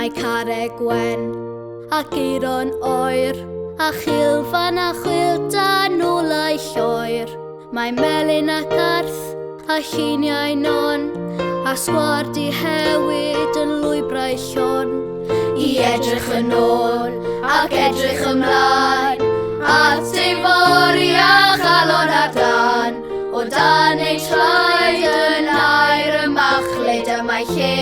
Mae carreg wen ac eiron oer, a chilfan a chwilta nôlau lloer. Mae melyn ac arth a lluniau non, a sgwardi hewyd yn lwybrau llon. I edrych yn ôl ac edrych ymlaen, at teifori a chalon ar dan. O dan ei traed yn air y machlud y mae lle